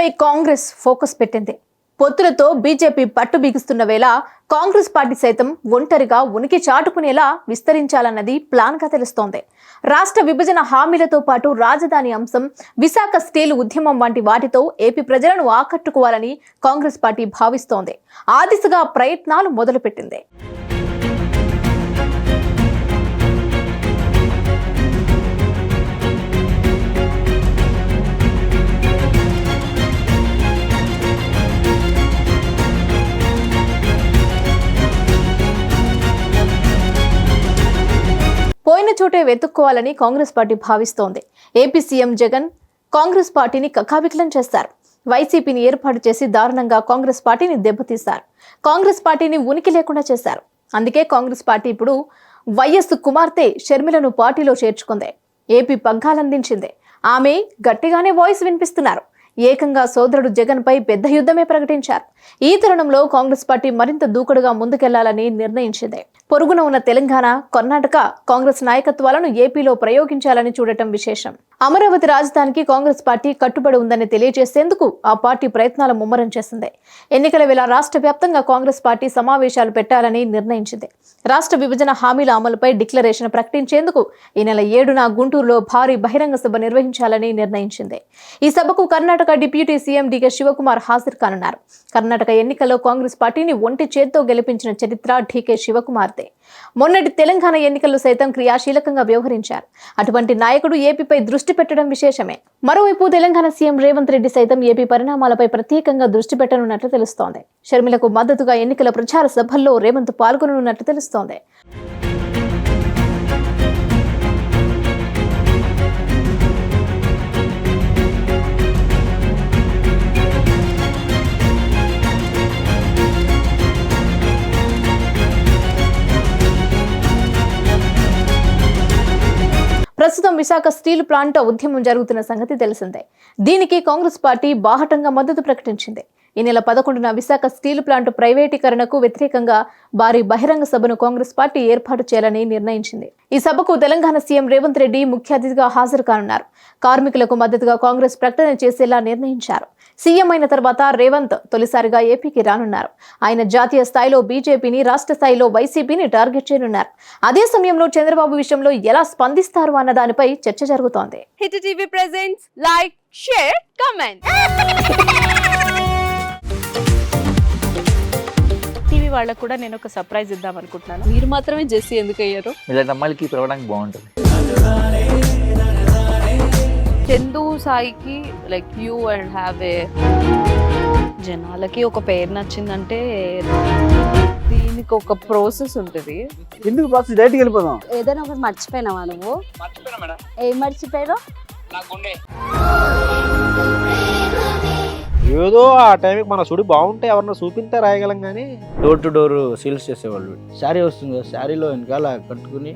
ఏపీపై Congress focus పెట్టింది. పొత్తులతో BJP పట్టు బిగుస్తున్న వేళ కాంగ్రెస్ పార్టీ సైతం ఒంటరిగా ఉనికి చాటుకునేలా విస్తరించాలన్నది ప్లాన్ గా తెలుస్తోంది. రాష్ట్ర విభజన హామీలతో పాటు రాజధాని అంశం, విశాఖ స్టీల్ ఉద్యమం వంటి వాటితో ఏపీ ప్రజలను ఆకట్టుకోవాలని కాంగ్రెస్ పార్టీ భావిస్తోంది. ఆ దిశగా ప్రయత్నాలు మొదలుపెట్టింది. పోయిన చోటే వెతుక్కోవాలని కాంగ్రెస్ పార్టీ భావిస్తోంది. ఏపీ సీఎం జగన్ కాంగ్రెస్ పార్టీని కకావికలం చేస్తారు. వైసీపీని ఏర్పాటు చేసి దారుణంగా కాంగ్రెస్ పార్టీని దెబ్బతీశారు. కాంగ్రెస్ పార్టీని ఉనికి లేకుండా చేశారు. అందుకే కాంగ్రెస్ పార్టీ ఇప్పుడు వైఎస్ కుమార్తె షర్మిలను పార్టీలో చేర్చుకుంది. ఏపీ పగ్గాలందించింది. ఆమె గట్టిగానే వాయిస్ వినిపిస్తున్నారు. ఏకంగా సోదరుడు జగన్ పై పెద్ద యుద్ధమే ప్రకటించారు. ఈ తరుణంలో కాంగ్రెస్ పార్టీ మరింత దూకుడుగా ముందుకెళ్లాలని నిర్ణయించింది. పొరుగున ఉన్న తెలంగాణ, కర్ణాటక కాంగ్రెస్ నాయకత్వాలను ఏపీలో ప్రయోగించాలని చూడటం విశేషం. అమరావతి రాజధానికి కాంగ్రెస్ పార్టీ కట్టుబడి ఉందని తెలియజేసేందుకు ఆ పార్టీ ప్రయత్నాలు ముమ్మరం చేసింది. ఎన్నికల వేళ రాష్ట్ర వ్యాప్తంగా కాంగ్రెస్ పార్టీ సమావేశాలు పెట్టాలని నిర్ణయించింది. రాష్ట్ర విభజన హామీల అమలుపై డిక్లరేషన్ ప్రకటించేందుకు ఈ నెల 7న గుంటూరులో భారీ బహిరంగ సభ నిర్వహించాలని నిర్ణయించింది. ఈ సభకు కర్ణాటక డిప్యూటీ సీఎం డీకే శివకుమార్ హాజరు కానున్నారు. కర్ణాటక ఎన్నికల్లో కాంగ్రెస్ పార్టీని ఒంటి చేత్తో గెలిపించిన చరిత్ర డీకే శివకుమార్దే. మొన్నటి తెలంగాణ ఎన్నికల్లో సైతం క్రియాశీలకంగా వ్యవహరించారు. అటువంటి నాయకుడు ఏపీపై దృష్టి పెట్టడం విశేషమే. మరోవైపు తెలంగాణ సీఎం రేవంత్ రెడ్డి సైతం ఏపీ పరిణామాలపై ప్రత్యేకంగా దృష్టి పెట్టనున్నట్లు తెలుస్తోంది. షర్మిలకు మద్దతుగా ఎన్నికల ప్రచార సభల్లో రేవంత్ పాల్గొననున్నట్లు తెలుస్తోంది. ప్రస్తుతం విశాఖ స్టీల్ ప్లాంట్ ఉద్యమం జరుగుతున్న సంగతి తెలిసిందే. దీనికి కాంగ్రెస్ పార్టీ బాహటంగా మద్దతు ప్రకటించింది. ఈ నెల 11న విశాఖ స్టీల్ ప్లాంట్ ప్రైవేటీకరణకు వ్యతిరేకంగా భారీ బహిరంగ సభను కాంగ్రెస్ పార్టీ ఏర్పాటు చేయాలని నిర్ణయించింది. ఈ సభకు తెలంగాణ సీఎం రేవంత్ రెడ్డి ముఖ్య అతిథిగా హాజరు కానున్నారు. కార్మికులకు మద్దతుగా కాంగ్రెస్ ప్రకటన చేసేలా నిర్ణయించారు. సీఎం అయిన తర్వాత రేవంత్ తొలిసారిగా ఏపీకి రానున్నారు. ఆయన జాతీయ స్థాయిలో బీజేపీని, రాష్ట్ర స్థాయిలో వైసీపీని టార్గెట్ చేయనున్నారు. అదే సమయంలో చంద్రబాబు విషయంలో ఎలా స్పందిస్తారు అన్న దానిపై చర్చ జరుగుతోంది. Hit TV presents like, share, comment. TV వాళ్ళకు కూడా నేను ఒక సర్ప్రైజ్ ఇద్దాం అనుకుంటున్నాను. మీరు మాత్రమే జెస్సీ ఎందుకు అయ్యారు? ఇలాంటి అమ్మాయిలకి పిలవడానికి బాగుంటుంది. చందు సాయికి like you and have a జనాలకి ఒక పేరు నచ్చిందంటే దీనికి ఒక ప్రాసెస్ ఉంటుంది. ఎందుకు బాక్స్ డైరెక్ట్గా వెళ్ళిపోదాం. ఏదైనా ఒకటి మర్చిపోయినావా నువ్వు? ఏం మర్చిపోయావు? ఏదో ఆ టైంకి మన సుడి బాగుంటే ఎవరన్నా చూపిస్తే రాయగలం కానీ డోర్ టు డోర్ సేల్స్ చేసేవాళ్ళు. శారీ వస్తుంది, శారీలో వెనకాల కట్టుకుని